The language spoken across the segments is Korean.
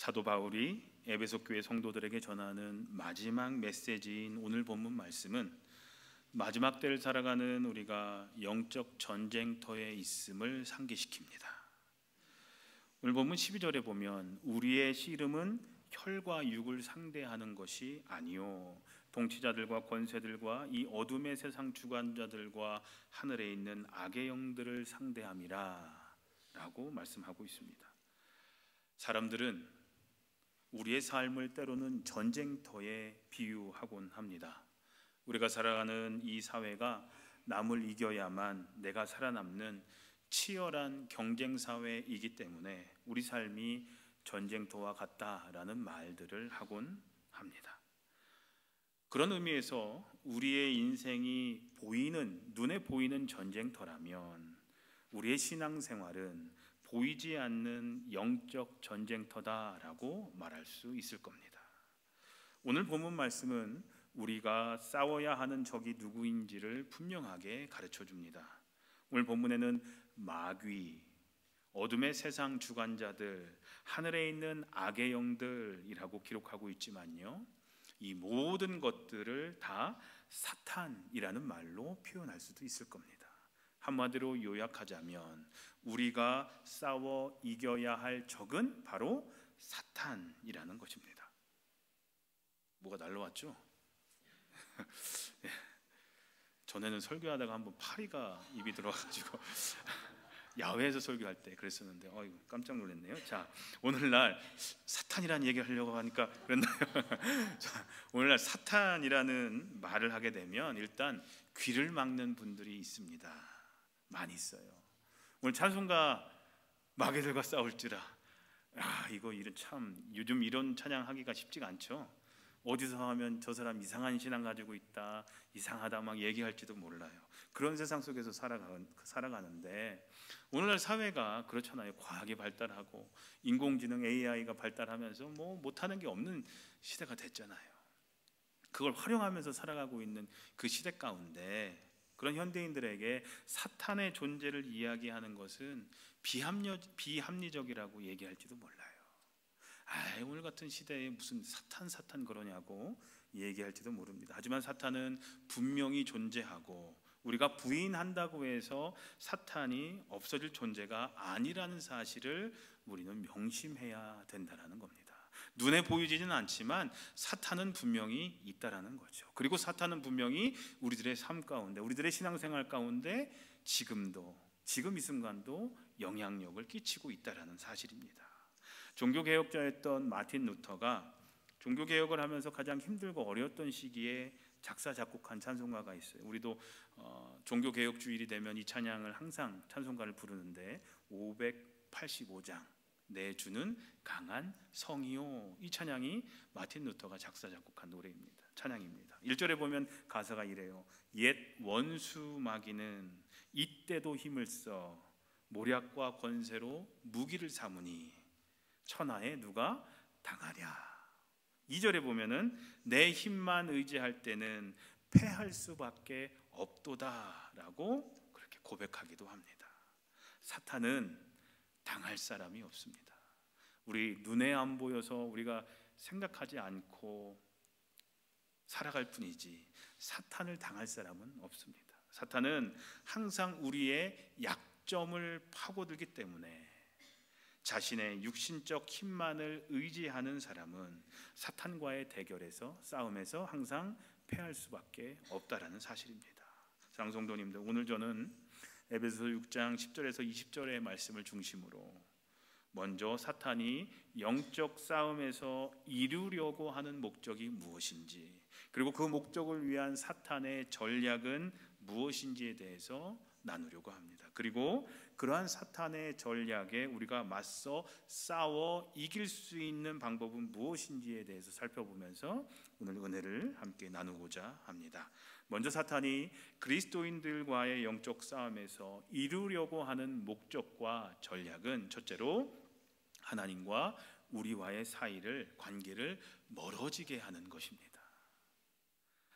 사도 바울이 에베소 교회 성도들에게 전하는 마지막 메시지인 오늘 본문 말씀은 마지막 때를 살아가는 우리가 영적 전쟁터에 있음을 상기시킵니다. 오늘 본문 12절에 보면 우리의 씨름은 혈과 육을 상대하는 것이 아니요 통치자들과 권세들과 이 어둠의 세상 주관자들과 하늘에 있는 악의 영들을 상대함이라 라고 말씀하고 있습니다. 사람들은 우리의 삶을 때로는 전쟁터에 비유하곤 합니다. 우리가 살아가는 이 사회가 남을 이겨야만 내가 살아남는 치열한 경쟁 사회이기 때문에 우리 삶이 전쟁터와 같다라는 말들을 하곤 합니다. 그런 의미에서 우리의 인생이 눈에 보이는 전쟁터라면 우리의 신앙생활은 보이지 않는 영적 전쟁터다라고 말할 수 있을 겁니다. 오늘 본문 말씀은 우리가 싸워야 하는 적이 누구인지를 분명하게 가르쳐 줍니다. 오늘 본문에는 마귀, 어둠의 세상 주관자들, 하늘에 있는 악의 영들이라고 기록하고 있지만요, 이 모든 것들을 다 사탄이라는 말로 표현할 수도 있을 겁니다. 한마디로 요약하자면 우리가 싸워 이겨야 할 적은 바로 사탄이라는 것입니다. 뭐가 날라왔죠? 전에는 설교하다가 한번 파리가 입이 들어가지고 야외에서 설교할 때 그랬었는데 깜짝 놀랐네요. 자, 오늘날 사탄이라는 얘기를 하려고 하니까 그랬나요? 자, 오늘날 사탄이라는 말을 하게 되면 일단 귀를 막는 분들이 있습니다. 많이 있어요. 오늘 찬송가 마귀들과 싸울지라. 이거 참 요즘 이런 찬양 하기가 쉽지가 않죠. 어디서 하면 저 사람 이상한 신앙 가지고 있다, 이상하다 막 얘기할지도 몰라요. 그런 세상 속에서 살아가는데 오늘날 사회가 그렇잖아요. 과학이 발달하고 인공지능 AI가 발달하면서 못하는 게 없는 시대가 됐잖아요. 그걸 활용하면서 살아가고 있는 그 시대 가운데 그런 현대인들에게 사탄의 존재를 이야기하는 것은 비합리적이라고 얘기할지도 몰라요. 오늘 같은 시대에 무슨 사탄 그러냐고 얘기할지도 모릅니다. 하지만 사탄은 분명히 존재하고 우리가 부인한다고 해서 사탄이 없어질 존재가 아니라는 사실을 우리는 명심해야 된다는 겁니다. 눈에 보이지는 않지만 사탄은 분명히 있다라는 거죠. 그리고 사탄은 분명히 우리들의 삶 가운데, 우리들의 신앙생활 가운데 지금 이 순간도 영향력을 끼치고 있다라는 사실입니다. 종교개혁자였던 마틴 루터가 종교개혁을 하면서 가장 힘들고 어려웠던 시기에 작사 작곡한 찬송가가 있어요. 우리도 종교개혁주일이 되면 이 찬양을 항상 찬송가를 부르는데 585장 내 주는 강한 성이요, 이 찬양이 마틴 루터가 작사 작곡한 노래입니다. 찬양입니다. 1절에 보면 가사가 이래요. 옛 원수 마귀는 이때도 힘을 써 모략과 권세로 무기를 삼으니 천하에 누가 당하랴. 2절에 보면은 내 힘만 의지할 때는 패할 수밖에 없도다라고 그렇게 고백하기도 합니다. 사탄은 당할 사람이 없습니다. 우리 눈에 안 보여서 우리가 생각하지 않고 살아갈 뿐이지 사탄을 당할 사람은 없습니다. 사탄은 항상 우리의 약점을 파고들기 때문에 자신의 육신적 힘만을 의지하는 사람은 사탄과의 싸움에서 항상 패할 수밖에 없다라는 사실입니다. 사랑하는 성도님들, 오늘 저는 에베소 6장 10절에서 20절의 말씀을 중심으로 먼저 사탄이 영적 싸움에서 이루려고 하는 목적이 무엇인지, 그리고 그 목적을 위한 사탄의 전략은 무엇인지에 대해서 나누려고 합니다. 그리고 그러한 사탄의 전략에 우리가 맞서 싸워 이길 수 있는 방법은 무엇인지에 대해서 살펴보면서 오늘 은혜를 함께 나누고자 합니다. 먼저 사탄이 그리스도인들과의 영적 싸움에서 이루려고 하는 목적과 전략은 첫째로 하나님과 우리와의 관계를 멀어지게 하는 것입니다.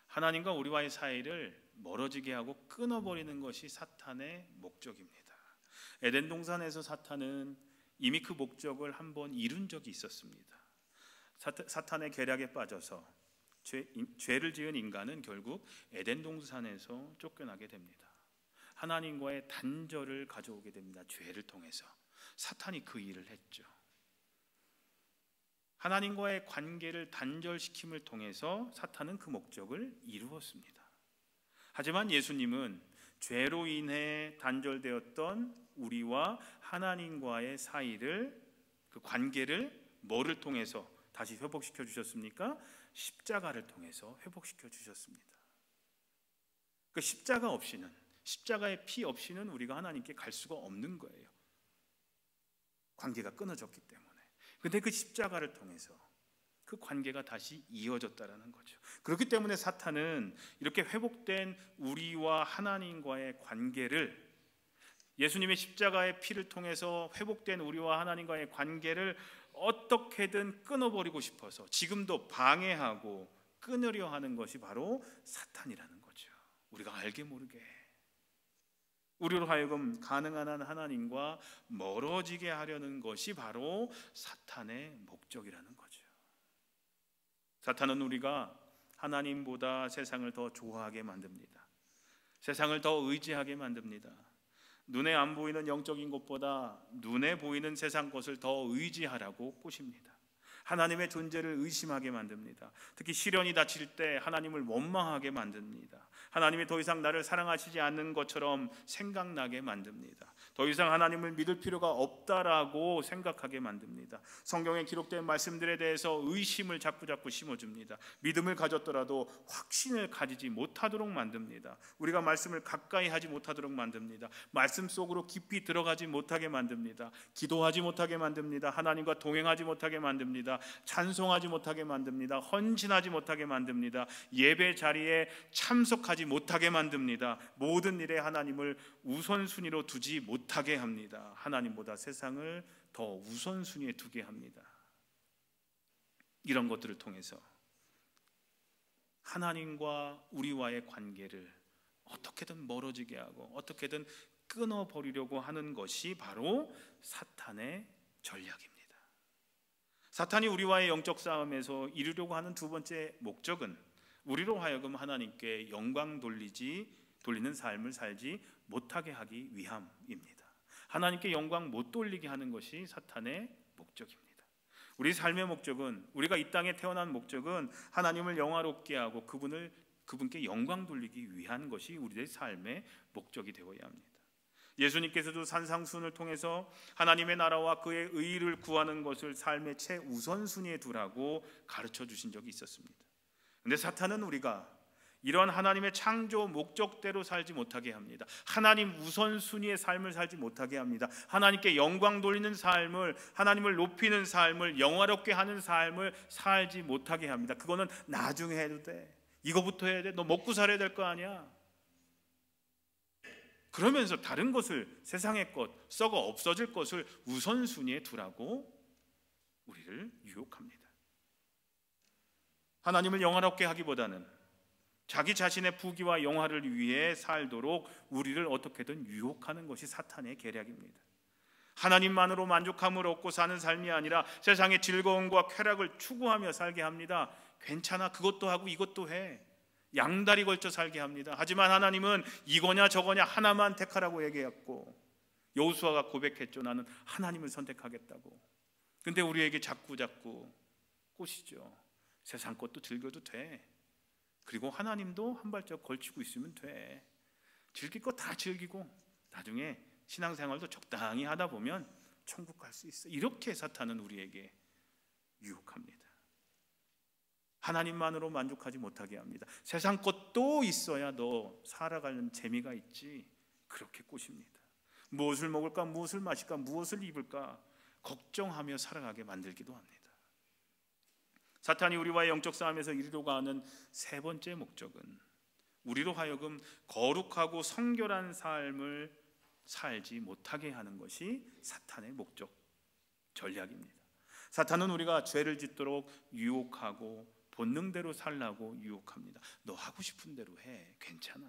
하나님과 우리와의 사이를 멀어지게 하고 끊어버리는 것이 사탄의 목적입니다. 에덴 동산에서 사탄은 이미 그 목적을 한번 이룬 적이 있었습니다. 사탄의 계략에 빠져서 죄를 지은 인간은 결국 에덴 동산에서 쫓겨나게 됩니다. 하나님과의 단절을 가져오게 됩니다. 죄를 통해서. 사탄이 그 일을 했죠. 하나님과의 관계를 단절시킴을 통해서 사탄은 그 목적을 이루었습니다. 하지만 예수님은 죄로 인해 단절되었던 우리와 하나님과의 사이를, 그 관계를 뭐를 통해서 다시 회복시켜 주셨습니까? 십자가를 통해서 회복시켜 주셨습니다. 그 십자가 없이는, 십자가의 피 없이는 우리가 하나님께 갈 수가 없는 거예요. 관계가 끊어졌기 때문에. 근데 그 십자가를 통해서 그 관계가 다시 이어졌다라는 거죠. 그렇기 때문에 사탄은 이렇게 회복된 우리와 하나님과의 관계를, 예수님의 십자가의 피를 통해서 회복된 우리와 하나님과의 관계를 어떻게든 끊어버리고 싶어서 지금도 방해하고 끊으려 하는 것이 바로 사탄이라는 거죠. 우리가 알게 모르게 우리로 하여금 가능한 한 하나님과 멀어지게 하려는 것이 바로 사탄의 목적이라는 거죠. 사탄은 우리가 하나님보다 세상을 더 좋아하게 만듭니다. 세상을 더 의지하게 만듭니다. 눈에 안 보이는 영적인 것보다 눈에 보이는 세상 것을 더 의지하라고 꼬십니다. 하나님의 존재를 의심하게 만듭니다. 특히 시련이 닥칠 때 하나님을 원망하게 만듭니다. 하나님이 더 이상 나를 사랑하시지 않는 것처럼 생각나게 만듭니다. 더 이상 하나님을 믿을 필요가 없다라고 생각하게 만듭니다. 성경에 기록된 말씀들에 대해서 의심을 자꾸자꾸 심어줍니다. 믿음을 가졌더라도 확신을 가지지 못하도록 만듭니다. 우리가 말씀을 가까이 하지 못하도록 만듭니다. 말씀 속으로 깊이 들어가지 못하게 만듭니다. 기도하지 못하게 만듭니다. 하나님과 동행하지 못하게 만듭니다. 찬송하지 못하게 만듭니다. 헌신하지 못하게 만듭니다. 예배 자리에 참석하지 못하게 만듭니다. 모든 일에 하나님을 우선순위로 두지 못하게 합니다. 하나님보다 세상을 더 우선순위에 두게 합니다. 이런 것들을 통해서 하나님과 우리와의 관계를 어떻게든 멀어지게 하고 어떻게든 끊어버리려고 하는 것이 바로 사탄의 전략입니다. 사탄이 우리와의 영적 싸움에서 이루려고 하는 두 번째 목적은 우리로 하여금 하나님께 영광 돌리는 삶을 살지 못하게 하기 위함입니다. 하나님께 영광 못 돌리게 하는 것이 사탄의 목적입니다. 우리 삶의 목적은, 우리가 이 땅에 태어난 목적은 하나님을 영화롭게 하고 그분께 영광 돌리기 위한 것이 우리의 삶의 목적이 되어야 합니다. 예수님께서도 산상수훈을 통해서 하나님의 나라와 그의 의를 구하는 것을 삶의 최우선순위에 두라고 가르쳐 주신 적이 있었습니다. 그런데 사탄은 우리가 이런 하나님의 창조 목적대로 살지 못하게 합니다. 하나님 우선순위의 삶을 살지 못하게 합니다. 하나님께 영광 돌리는 삶을, 하나님을 높이는 삶을, 영화롭게 하는 삶을 살지 못하게 합니다. 그거는 나중에 해도 돼. 이거부터 해야 돼. 너 먹고 살아야 될 거 아니야. 그러면서 다른 것을, 세상의 것, 썩어 없어질 것을 우선순위에 두라고 우리를 유혹합니다. 하나님을 영화롭게 하기보다는 자기 자신의 부귀와 영화를 위해 살도록 우리를 어떻게든 유혹하는 것이 사탄의 계략입니다. 하나님만으로 만족함을 얻고 사는 삶이 아니라 세상의 즐거움과 쾌락을 추구하며 살게 합니다. 괜찮아, 그것도 하고 이것도 해. 양다리 걸쳐 살게 합니다. 하지만 하나님은 이거냐 저거냐 하나만 택하라고 얘기했고, 여호수아가 고백했죠. 나는 하나님을 선택하겠다고. 근데 우리에게 자꾸 꼬시죠. 세상 것도 즐겨도 돼. 그리고 하나님도 한 발짝 걸치고 있으면 돼. 즐길 거 다 즐기고 나중에 신앙생활도 적당히 하다 보면 천국 갈 수 있어. 이렇게 사탄은 우리에게 유혹합니다. 하나님만으로 만족하지 못하게 합니다. 세상 것도 있어야 너 살아가는 재미가 있지. 그렇게 꼬십니다. 무엇을 먹을까, 무엇을 마실까, 무엇을 입을까 걱정하며 살아가게 만들기도 합니다. 사탄이 우리와의 영적 싸움에서 이루려고 하는 세 번째 목적은 우리로 하여금 거룩하고 성결한 삶을 살지 못하게 하는 것이 사탄의 목적, 전략입니다. 사탄은 우리가 죄를 짓도록 유혹하고 본능대로 살라고 유혹합니다. 너 하고 싶은 대로 해. 괜찮아.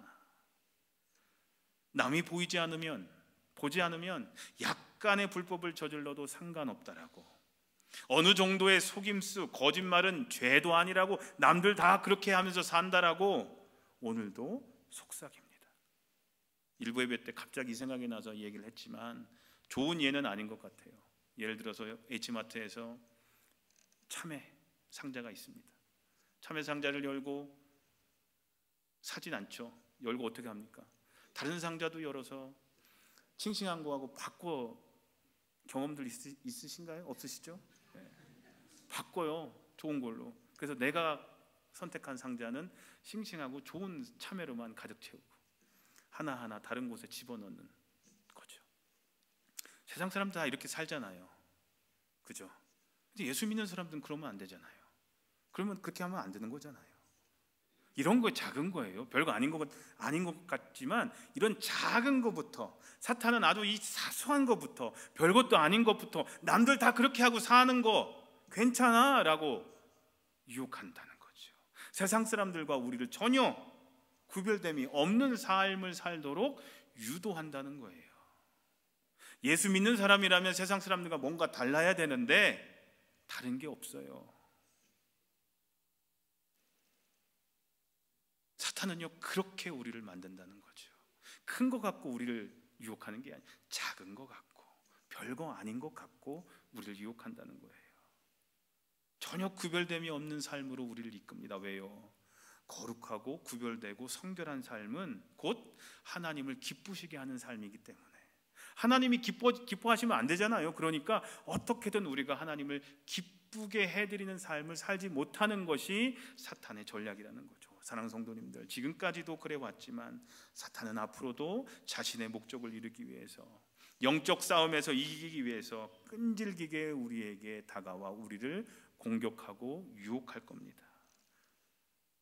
남이 보지 않으면 약간의 불법을 저질러도 상관없다라고, 어느 정도의 속임수, 거짓말은 죄도 아니라고, 남들 다 그렇게 하면서 산다라고 오늘도 속삭입니다. 일부 예배 때 갑자기 생각이 나서 이 얘기를 했지만 좋은 예는 아닌 것 같아요. 예를 들어서 H마트에서 참외 상자가 있습니다. 참외 상자를 열고 사진 않죠. 열고 어떻게 합니까? 다른 상자도 열어서 싱싱한 거하고 바꿔. 경험들 있으신가요? 없으시죠? 네. 바꿔요, 좋은 걸로. 그래서 내가 선택한 상자는 싱싱하고 좋은 참외로만 가득 채우고 하나하나 다른 곳에 집어넣는 거죠. 세상 사람들 다 이렇게 살잖아요, 그죠? 근데 예수 믿는 사람들은 그러면 안 되잖아요. 그러면 그렇게 하면 안 되는 거잖아요. 이런 거 작은 거예요. 별거 아닌 것 같지만 이런 작은 것부터, 사탄은 아주 이 사소한 것부터, 별것도 아닌 것부터, 남들 다 그렇게 하고 사는 거 괜찮아 라고 유혹한다는 거죠. 세상 사람들과 우리를 전혀 구별됨이 없는 삶을 살도록 유도한다는 거예요. 예수 믿는 사람이라면 세상 사람들과 뭔가 달라야 되는데 다른 게 없어요. 사탄은요, 그렇게 우리를 만든다는 거죠. 큰 거 갖고 우리를 유혹하는 게 아니에요. 작은 거 갖고, 별거 아닌 것 갖고 우리를 유혹한다는 거예요. 전혀 구별됨이 없는 삶으로 우리를 이끕니다. 왜요? 거룩하고 구별되고 성결한 삶은 곧 하나님을 기쁘시게 하는 삶이기 때문에. 하나님이 기뻐하시면 안 되잖아요. 그러니까 어떻게든 우리가 하나님을 기쁘게 해드리는 삶을 살지 못하는 것이 사탄의 전략이라는 거죠. 사랑하는 성도님들, 지금까지도 그래 왔지만 사탄은 앞으로도 자신의 목적을 이루기 위해서, 영적 싸움에서 이기기 위해서 끈질기게 우리에게 다가와 우리를 공격하고 유혹할 겁니다.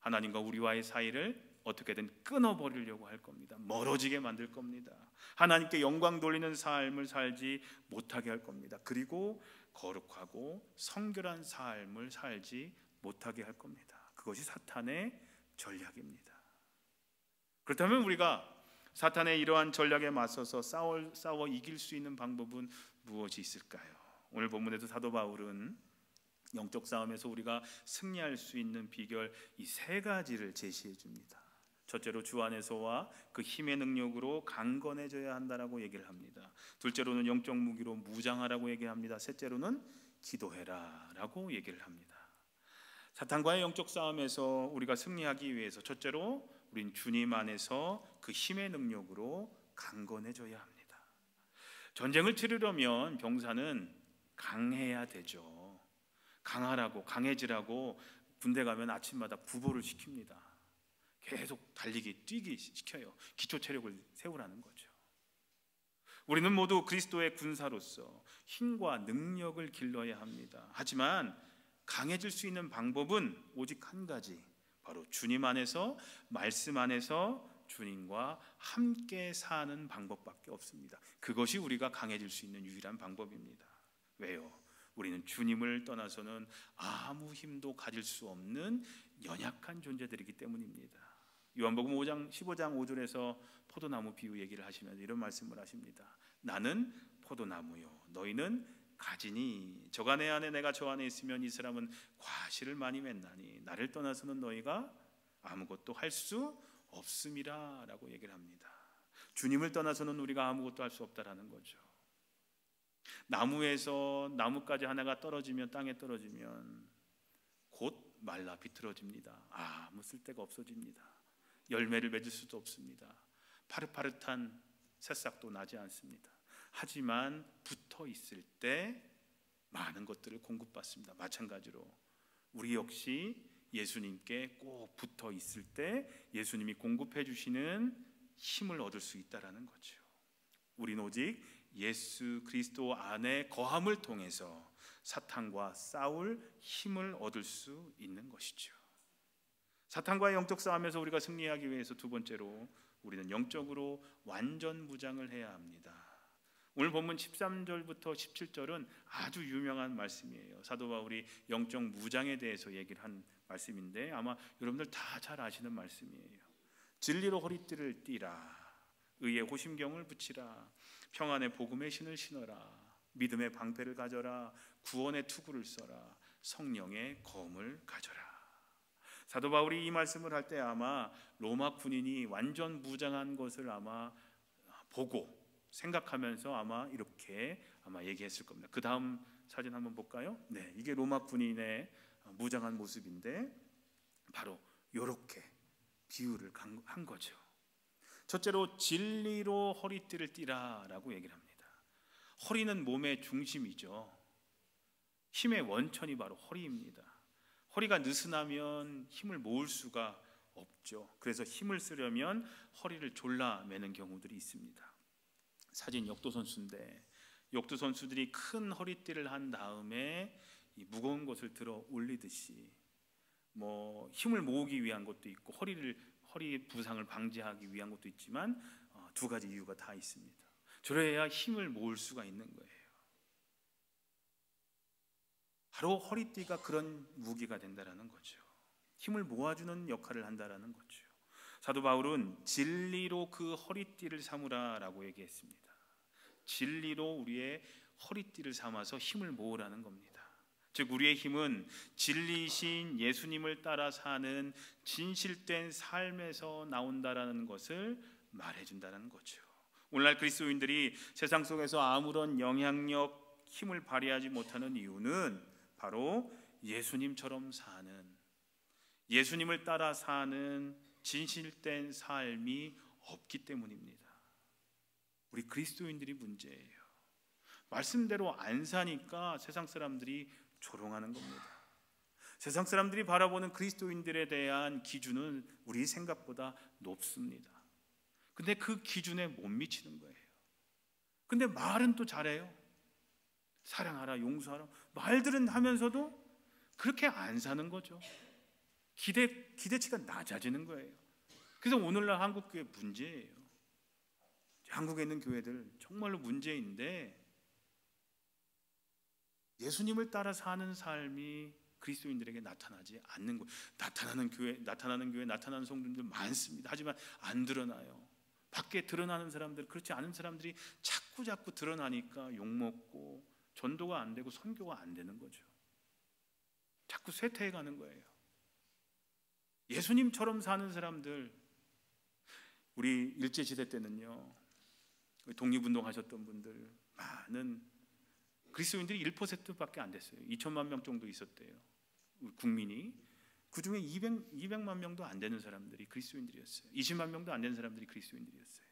하나님과 우리와의 사이를 어떻게든 끊어버리려고 할 겁니다. 멀어지게 만들 겁니다. 하나님께 영광 돌리는 삶을 살지 못하게 할 겁니다. 그리고 거룩하고 성결한 삶을 살지 못하게 할 겁니다. 그것이 사탄의 전략입니다. 그렇다면 우리가 사탄의 이러한 전략에 맞서서 싸워 이길 수 있는 방법은 무엇이 있을까요? 오늘 본문에서 사도 바울은 영적 싸움에서 우리가 승리할 수 있는 비결, 이 세 가지를 제시해 줍니다. 첫째로 주 안에서와 그 힘의 능력으로 강건해져야 한다라고 얘기를 합니다. 둘째로는 영적 무기로 무장하라고 얘기합니다. 셋째로는 기도해라라고 얘기를 합니다. 사탄과의 영적 싸움에서 우리가 승리하기 위해서 첫째로 우린 주님 안에서 그 힘의 능력으로 강건해져야 합니다. 전쟁을 치르려면 병사는 강해야 되죠. 강하라고, 강해지라고 군대 가면 아침마다 부보를 시킵니다. 계속 달리기, 뛰기 시켜요. 기초 체력을 세우라는 거죠. 우리는 모두 그리스도의 군사로서 힘과 능력을 길러야 합니다. 하지만 강해질 수 있는 방법은 오직 한 가지, 바로 주님 안에서, 말씀 안에서 주님과 함께 사는 방법밖에 없습니다. 그것이 우리가 강해질 수 있는 유일한 방법입니다. 왜요? 우리는 주님을 떠나서는 아무 힘도 가질 수 없는 연약한 존재들이기 때문입니다. 요한복음 15장 5절에서 포도나무 비유 얘기를 하시면서 이런 말씀을 하십니다. 나는 포도나무요, 너희는 가지니 저가 내 안에 내가 저 안에 있으면 이 사람은 과실을 많이 맺나니 나를 떠나서는 너희가 아무것도 할 수 없음이라 라고 얘기를 합니다. 주님을 떠나서는 우리가 아무것도 할 수 없다라는 거죠. 나무에서 나뭇가지 하나가 떨어지면, 땅에 떨어지면 곧 말라 비틀어집니다. 아무 쓸데가 없어집니다. 열매를 맺을 수도 없습니다. 파릇파릇한 새싹도 나지 않습니다. 하지만 붙어 있을 때 많은 것들을 공급받습니다. 마찬가지로 우리 역시 예수님께 꼭 붙어 있을 때 예수님이 공급해 주시는 힘을 얻을 수 있다라는 거죠. 우린 오직 예수 그리스도 안에 거함을 통해서 사탄과 싸울 힘을 얻을 수 있는 것이죠. 사탄과의 영적 싸움에서 우리가 승리하기 위해서 두 번째로 우리는 영적으로 완전 무장을 해야 합니다. 오늘 본문 13절부터 17절은 아주 유명한 말씀이에요. 사도 바울이 영적 무장에 대해서 얘기를 한 말씀인데 아마 여러분들 다 잘 아시는 말씀이에요. 진리로 허리띠를 띠라, 의의 호심경을 붙이라, 평안의 복음의 신을 신어라. 믿음의 방패를 가져라. 구원의 투구를 써라. 성령의 검을 가져라. 사도 바울이 이 말씀을 할 때 아마 로마 군인이 완전 무장한 것을 아마 보고 생각하면서 아마 이렇게 얘기했을 겁니다. 그 다음 사진 한번 볼까요? 네, 이게 로마 군인의 무장한 모습인데 바로 이렇게 비유를 한 거죠. 첫째로 진리로 허리띠를 띠라라고 얘기를 합니다. 허리는 몸의 중심이죠. 힘의 원천이 바로 허리입니다. 허리가 느슨하면 힘을 모을 수가 없죠. 그래서 힘을 쓰려면 허리를 졸라매는 경우들이 있습니다. 사진 역도 선수인데 역도 선수들이 큰 허리띠를 한 다음에 이 무거운 것을 들어 올리듯이 힘을 모으기 위한 것도 있고 허리 부상을 방지하기 위한 것도 있지만 두 가지 이유가 다 있습니다. 저래야 힘을 모을 수가 있는 거예요. 바로 허리띠가 그런 무기가 된다라는 거죠. 힘을 모아주는 역할을 한다라는 거죠. 사도 바울은 진리로 그 허리띠를 삼으라라고 얘기했습니다. 진리로 우리의 허리띠를 삼아서 힘을 모으라는 겁니다. 즉 우리의 힘은 진리이신 예수님을 따라 사는 진실된 삶에서 나온다라는 것을 말해준다는 거죠. 오늘날 그리스도인들이 세상 속에서 아무런 영향력, 힘을 발휘하지 못하는 이유는 바로 예수님처럼 사는, 예수님을 따라 사는 진실된 삶이 없기 때문입니다. 우리 그리스도인들이 문제예요. 말씀대로 안 사니까 세상 사람들이 조롱하는 겁니다. 세상 사람들이 바라보는 그리스도인들에 대한 기준은 우리 생각보다 높습니다. 근데 그 기준에 못 미치는 거예요. 근데 말은 또 잘해요. 사랑하라, 용서하라, 말들은 하면서도 그렇게 안 사는 거죠. 기대치가 낮아지는 거예요. 그래서 오늘날 한국교회 문제예요. 한국에 있는 교회들 정말로 문제인데 예수님을 따라 사는 삶이 그리스도인들에게 나타나지 않는 것. 나타나는 교회, 나타나는 성도님들 많습니다. 하지만 안 드러나요. 밖에 드러나는 사람들, 그렇지 않은 사람들이 자꾸 드러나니까 욕먹고 전도가 안 되고 선교가 안 되는 거죠. 자꾸 쇠퇴해 가는 거예요. 예수님처럼 사는 사람들, 우리 일제시대 때는요, 독립운동 하셨던 분들 많은 그리스도인들이 1%밖에 안 됐어요. 2천만 명 정도 있었대요. 국민이. 그 중에 200만 명도 안 되는 사람들이 그리스도인들이었어요. 20만 명도 안 되는 사람들이 그리스도인들이었어요.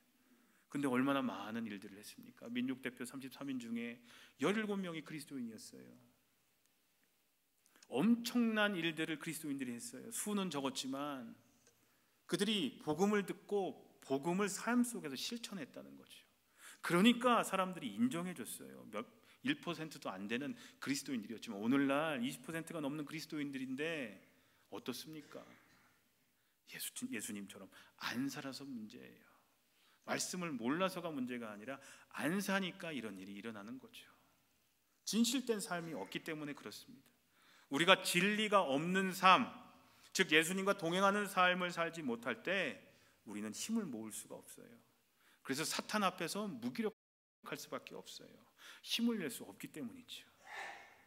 근데 얼마나 많은 일들을 했습니까? 민족대표 33인 중에 17명이 그리스도인이었어요. 엄청난 일들을 그리스도인들이 했어요. 수는 적었지만 그들이 복음을 듣고 복음을 삶 속에서 실천했다는 거죠. 그러니까 사람들이 인정해 줬어요. 1%도 안 되는 그리스도인들이었지만 오늘날 20%가 넘는 그리스도인들인데 어떻습니까? 예수님처럼 안 살아서 문제예요. 말씀을 몰라서가 문제가 아니라 안 사니까 이런 일이 일어나는 거죠. 진실된 삶이 없기 때문에 그렇습니다. 우리가 진리가 없는 삶, 즉 예수님과 동행하는 삶을 살지 못할 때 우리는 힘을 모을 수가 없어요. 그래서 사탄 앞에서 무기력할 수밖에 없어요. 힘을 낼 수 없기 때문이죠.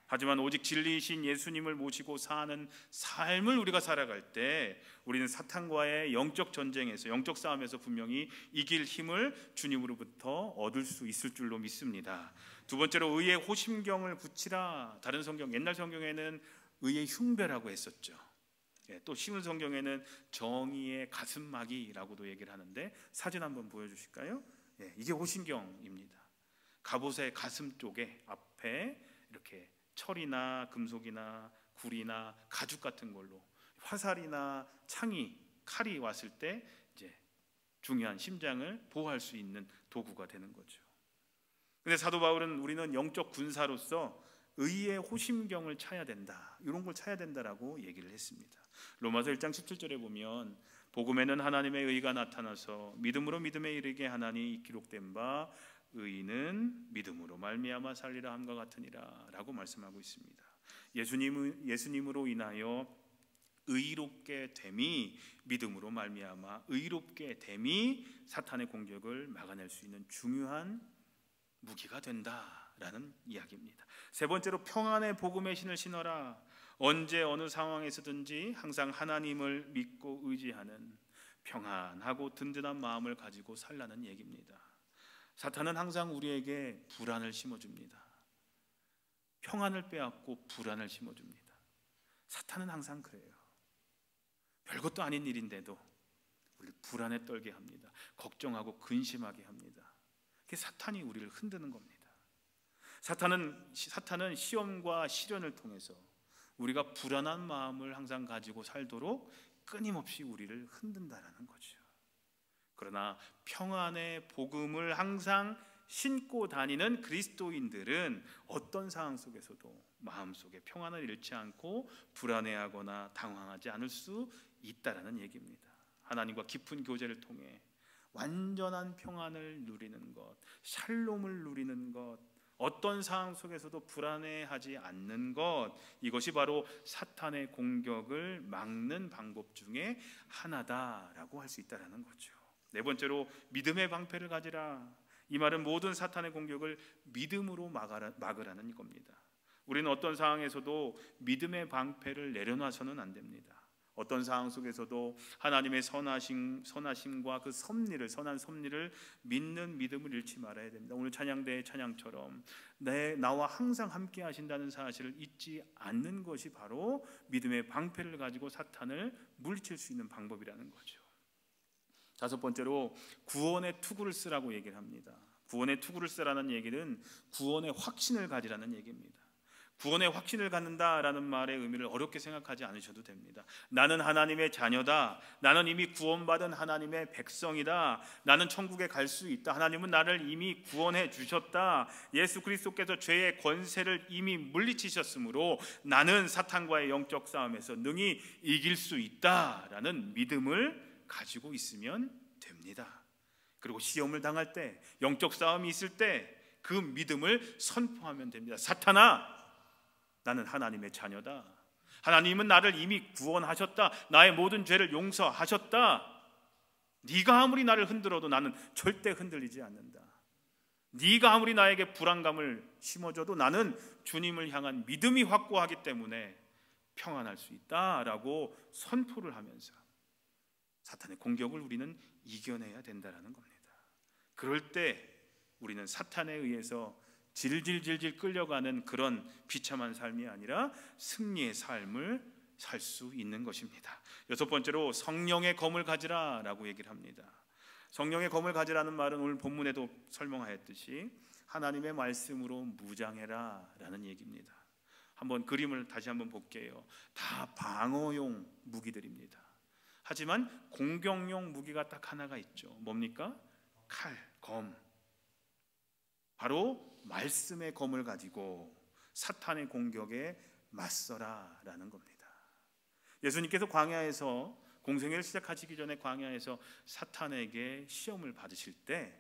하지만 오직 진리이신 예수님을 모시고 사는 삶을 우리가 살아갈 때 우리는 사탄과의 영적 전쟁에서, 영적 싸움에서 분명히 이길 힘을 주님으로부터 얻을 수 있을 줄로 믿습니다. 두 번째로 의의 호심경을 붙이라. 다른 성경, 옛날 성경에는 의의 흉배라고 했었죠. 또 쉬운 성경에는 정의의 가슴막이라고도 얘기를 하는데 사진 한번 보여주실까요? 이게 호심경입니다. 갑옷의 가슴 쪽에 앞에 이렇게 철이나 금속이나 굴이나 가죽 같은 걸로 화살이나 창이, 칼이 왔을 때 이제 중요한 심장을 보호할 수 있는 도구가 되는 거죠. 근데 사도 바울은 우리는 영적 군사로서 의의 호심경을 차야 된다, 이런 걸 차야 된다라고 얘기를 했습니다. 로마서 1장 17절에 보면 복음에는 하나님의 의가 나타나서 믿음으로 믿음에 이르게 하나니 기록된 바 의인은 믿음으로 말미암아 살리라 함과 같으니라 라고 말씀하고 있습니다. 예수님으로 인하여 의롭게 됨이, 믿음으로 말미암아 의롭게 됨이 사탄의 공격을 막아낼 수 있는 중요한 무기가 된다라는 이야기입니다. 세 번째로 평안의 복음의 신을 신어라. 언제 어느 상황에서든지 항상 하나님을 믿고 의지하는 평안하고 든든한 마음을 가지고 살라는 얘기입니다. 사탄은 항상 우리에게 불안을 심어줍니다. 평안을 빼앗고 불안을 심어줍니다. 사탄은 항상 그래요. 별것도 아닌 일인데도 우리를 불안에 떨게 합니다. 걱정하고 근심하게 합니다. 그게 사탄이 우리를 흔드는 겁니다. 사탄은 시험과 시련을 통해서 우리가 불안한 마음을 항상 가지고 살도록 끊임없이 우리를 흔든다라는 거죠. 그러나 평안의 복음을 항상 신고 다니는 그리스도인들은 어떤 상황 속에서도 마음속에 평안을 잃지 않고 불안해하거나 당황하지 않을 수 있다라는 얘기입니다. 하나님과 깊은 교제를 통해 완전한 평안을 누리는 것, 샬롬을 누리는 것, 어떤 상황 속에서도 불안해하지 않는 것, 이것이 바로 사탄의 공격을 막는 방법 중에 하나다라고 할 수 있다는 거죠. 네 번째로 믿음의 방패를 가지라. 이 말은 모든 사탄의 공격을 믿음으로 막으라는 겁니다. 우리는 어떤 상황에서도 믿음의 방패를 내려놔서는 안 됩니다. 어떤 상황 속에서도 하나님의 선하심과 그 선한 섭리를 믿는 믿음을 잃지 말아야 됩니다. 오늘 찬양대의 찬양처럼 나와 항상 함께 하신다는 사실을 잊지 않는 것이 바로 믿음의 방패를 가지고 사탄을 물리칠 수 있는 방법이라는 거죠. 다섯 번째로 구원의 투구를 쓰라고 얘기를 합니다. 구원의 투구를 쓰라는 얘기는 구원의 확신을 가지라는 얘기입니다. 구원의 확신을 갖는다라는 말의 의미를 어렵게 생각하지 않으셔도 됩니다. 나는 하나님의 자녀다. 나는 이미 구원받은 하나님의 백성이다. 나는 천국에 갈 수 있다. 하나님은 나를 이미 구원해 주셨다. 예수 그리스도께서 죄의 권세를 이미 물리치셨으므로 나는 사탄과의 영적 싸움에서 능히 이길 수 있다라는 믿음을 가지고 있으면 됩니다. 그리고 시험을 당할 때, 영적 싸움이 있을 때 그 믿음을 선포하면 됩니다. 사탄아, 나는 하나님의 자녀다. 하나님은 나를 이미 구원하셨다. 나의 모든 죄를 용서하셨다. 네가 아무리 나를 흔들어도 나는 절대 흔들리지 않는다. 네가 아무리 나에게 불안감을 심어줘도 나는 주님을 향한 믿음이 확고하기 때문에 평안할 수 있다라고 선포를 하면서 사탄의 공격을 우리는 이겨내야 된다는 겁니다. 그럴 때 우리는 사탄에 의해서 질질질질 끌려가는 그런 비참한 삶이 아니라 승리의 삶을 살 수 있는 것입니다. 여섯 번째로 성령의 검을 가지라 라고 얘기를 합니다. 성령의 검을 가지라는 말은 오늘 본문에도 설명하였듯이 하나님의 말씀으로 무장해라 라는 얘기입니다. 한번 그림을 다시 한번 볼게요. 다 방어용 무기들입니다. 하지만 공격용 무기가 딱 하나가 있죠. 뭡니까? 칼, 검. 바로 말씀의 검을 가지고 사탄의 공격에 맞서라라는 겁니다. 예수님께서 광야에서 공생애를 시작하시기 전에 광야에서 사탄에게 시험을 받으실 때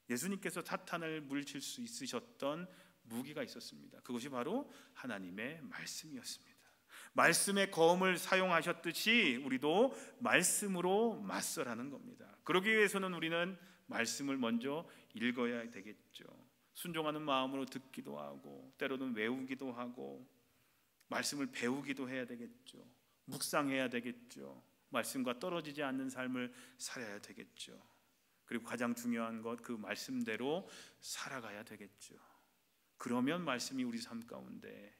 예수님께서 사탄을 물리칠 수 있으셨던 무기가 있었습니다. 그것이 바로 하나님의 말씀이었습니다. 말씀의 검을 사용하셨듯이 우리도 말씀으로 맞서라는 겁니다. 그러기 위해서는 우리는 말씀을 먼저 읽어야 되겠죠. 순종하는 마음으로 듣기도 하고 때로는 외우기도 하고 말씀을 배우기도 해야 되겠죠. 묵상해야 되겠죠. 말씀과 떨어지지 않는 삶을 살아야 되겠죠. 그리고 가장 중요한 것, 그 말씀대로 살아가야 되겠죠. 그러면 말씀이 우리 삶 가운데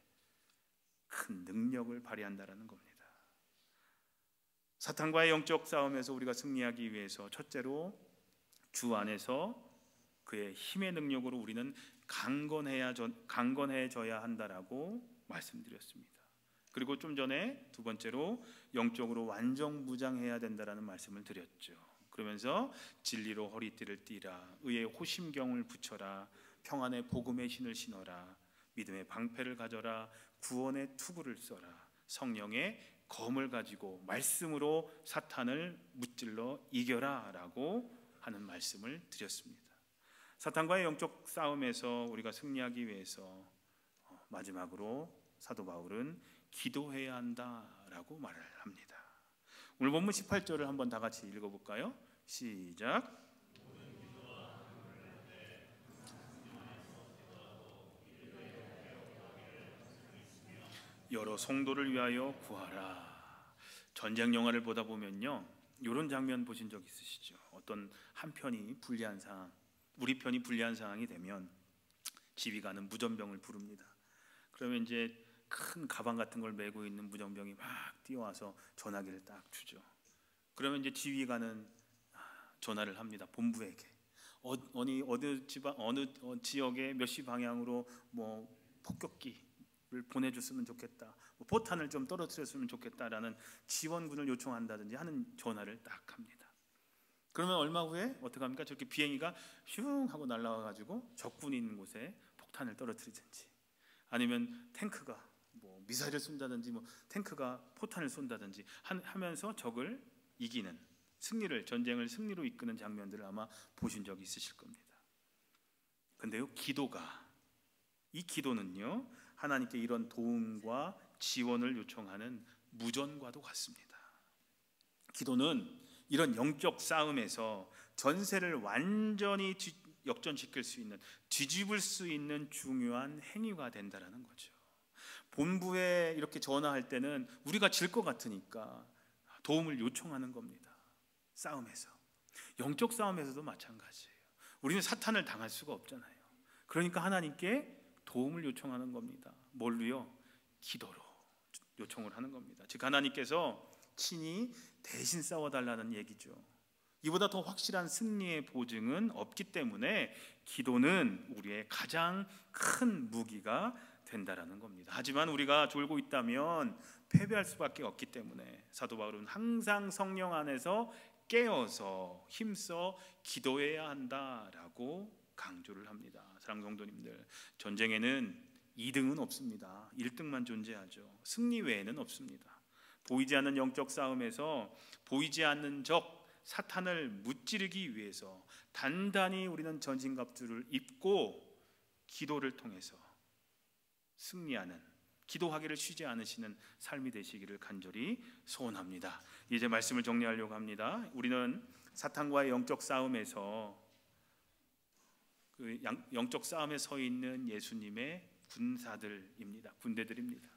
큰 능력을 발휘한다는 겁니다. 사탄과의 영적 싸움에서 우리가 승리하기 위해서 첫째로 주 안에서 그의 힘의 능력으로 우리는 강건해져야 한다라고 말씀드렸습니다. 그리고 좀 전에 두 번째로 영적으로 완전 무장해야 된다라는 말씀을 드렸죠. 그러면서 진리로 허리띠를 띠라, 의의 호심경을 붙여라, 평안의 복음의 신을 신어라, 믿음의 방패를 가져라, 구원의 투구를 써라, 성령의 검을 가지고 말씀으로 사탄을 무찔러 이겨라 라고 하는 말씀을 드렸습니다. 사탄과의 영적 싸움에서 우리가 승리하기 위해서 마지막으로 사도 바울은 기도해야 한다라고 말을 합니다. 오늘 본문 18절을 한번 다 같이 읽어볼까요? 시작. 여러 성도를 위하여 구하라. 전쟁 영화를 보다 보면요, 이런 장면 보신 적 있으시죠? 어떤 한 편이 불리한 상황, 우리 편이 불리한 상황이 되면 지휘관은 무전병을 부릅니다. 그러면 이제 큰 가방 같은 걸 메고 있는 무전병이 막 뛰어와서 전화기를 딱 주죠. 그러면 이제 지휘관은 전화를 합니다. 본부에게. 어느 지역에 몇 시 방향으로 뭐 폭격기를 보내줬으면 좋겠다, 뭐 포탄을 좀 떨어뜨렸으면 좋겠다라는 지원군을 요청한다든지 하는 전화를 딱 합니다. 그러면 얼마 후에 어떻게 합니까? 저렇게 비행기가 슝 하고 날아와 가지고 적군이 있는 곳에 폭탄을 떨어뜨리든지, 아니면 탱크가 뭐 미사일을 쏜다든지, 뭐 탱크가 포탄을 쏜다든지 하면서 적을 이기는, 전쟁을 승리로 이끄는 장면들을 아마 보신 적이 있으실 겁니다. 근데요, 이 기도는요, 하나님께 이런 도움과 지원을 요청하는 무전과도 같습니다. 기도는 이런 영적 싸움에서 전세를 완전히 역전시킬 수 있는, 뒤집을 수 있는 중요한 행위가 된다라는 거죠. 본부에 이렇게 전화할 때는 우리가 질 것 같으니까 도움을 요청하는 겁니다. 싸움에서, 영적 싸움에서도 마찬가지예요. 우리는 사탄을 당할 수가 없잖아요. 그러니까 하나님께 도움을 요청하는 겁니다. 뭘로요? 기도로 요청을 하는 겁니다. 즉 하나님께서 친히 대신 싸워달라는 얘기죠. 이보다 더 확실한 승리의 보증은 없기 때문에 기도는 우리의 가장 큰 무기가 된다라는 겁니다. 하지만 우리가 졸고 있다면 패배할 수밖에 없기 때문에 사도 바울은 항상 성령 안에서 깨어서 힘써 기도해야 한다라고 강조를 합니다. 사랑하는 성도님들, 전쟁에는 2등은 없습니다. 1등만 존재하죠. 승리 외에는 없습니다. 보이지 않는 영적 싸움에서 보이지 않는 적 사탄을 무찌르기 위해서 단단히 우리는 전신갑주를 입고 기도를 통해서 승리하는, 기도하기를 쉬지 않으시는 삶이 되시기를 간절히 소원합니다. 이제 말씀을 정리하려고 합니다. 우리는 사탄과의 영적 싸움에서 영적 싸움에 서 있는 예수님의 군사들입니다. 군대들입니다.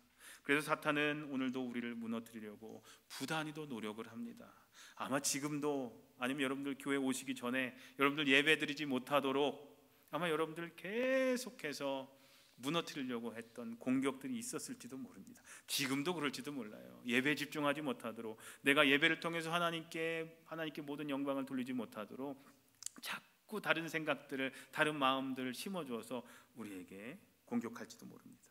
그래서 사탄은 오늘도 우리를 무너뜨리려고 부단히도 노력을 합니다. 아마 지금도, 아니면 여러분들 교회 오시기 전에 여러분들 예배 드리지 못하도록 아마 여러분들 계속해서 무너뜨리려고 했던 공격들이 있었을지도 모릅니다. 지금도 그럴지도 몰라요. 예배에 집중하지 못하도록, 내가 예배를 통해서 하나님께 모든 영광을 돌리지 못하도록 자꾸 다른 생각들을, 다른 마음들을 심어주어서 우리에게 공격할지도 모릅니다.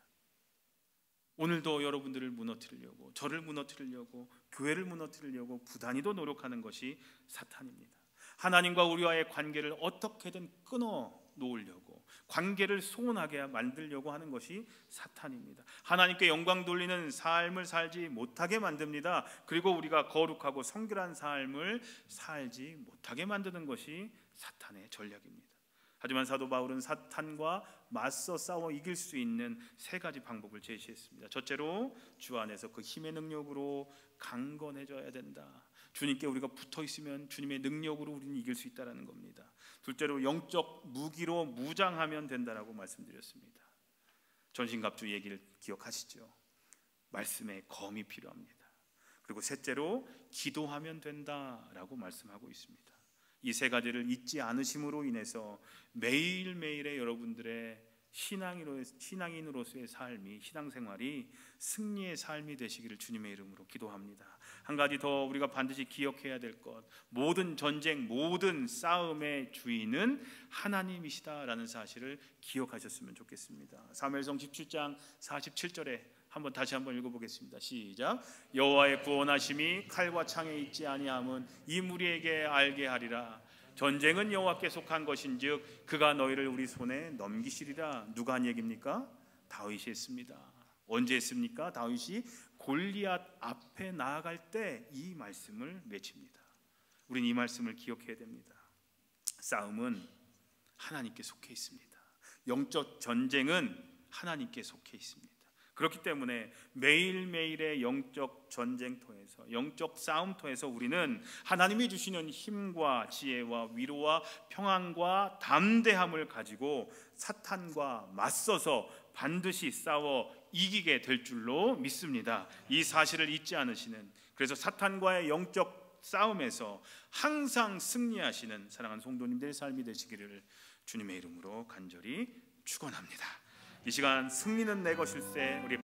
오늘도 여러분들을 무너뜨리려고, 저를 무너뜨리려고, 교회를 무너뜨리려고 부단히도 노력하는 것이 사탄입니다. 하나님과 우리와의 관계를 어떻게든 끊어 놓으려고, 관계를 소원하게 만들려고 하는 것이 사탄입니다. 하나님께 영광 돌리는 삶을 살지 못하게 만듭니다. 그리고 우리가 거룩하고 성결한 삶을 살지 못하게 만드는 것이 사탄의 전략입니다. 하지만 사도 바울은 사탄과 맞서 싸워 이길 수 있는 3가지 방법을 제시했습니다. 첫째로, 주 안에서 그 힘의 능력으로 강건해져야 된다. 주님께 우리가 붙어 있으면 주님의 능력으로 우리는 이길 수 있다는 겁니다. 둘째로, 영적 무기로 무장하면 된다라고 말씀드렸습니다. 전신갑주 얘기를 기억하시죠? 말씀의 검이 필요합니다. 그리고 셋째로, 기도하면 된다라고 말씀하고 있습니다. 이 3가지를 잊지 않으심으로 인해서 매일매일의 여러분들의 신앙인으로서의 삶이, 신앙생활이 승리의 삶이 되시기를 주님의 이름으로 기도합니다. 한 가지 더 우리가 반드시 기억해야 될 것, 모든 전쟁, 모든 싸움의 주인은 하나님이시다라는 사실을 기억하셨으면 좋겠습니다. 사무엘상 17장 47절에 다시 한번 읽어보겠습니다. 시작. 여호와의 구원하심이 칼과 창에 있지 아니함은 이 무리에게 알게 하리라. 전쟁은 여호와께 속한 것인즉 그가 너희를 우리 손에 넘기시리라. 누가 한 얘기입니까? 다윗이 했습니다. 언제 했습니까? 다윗이 골리앗 앞에 나아갈 때 이 말씀을 외칩니다. 우린 이 말씀을 기억해야 됩니다. 싸움은 하나님께 속해 있습니다. 영적 전쟁은 하나님께 속해 있습니다. 그렇기 때문에 매일매일의 영적 전쟁터에서, 영적 싸움터에서 우리는 하나님이 주시는 힘과 지혜와 위로와 평안과 담대함을 가지고 사탄과 맞서서 반드시 싸워 이기게 될 줄로 믿습니다. 이 사실을 잊지 않으시는, 그래서 사탄과의 영적 싸움에서 항상 승리하시는 사랑하는 성도님들의 삶이 되시기를 주님의 이름으로 간절히 축원합니다. 이 시간 승리는 내 것일세, 우리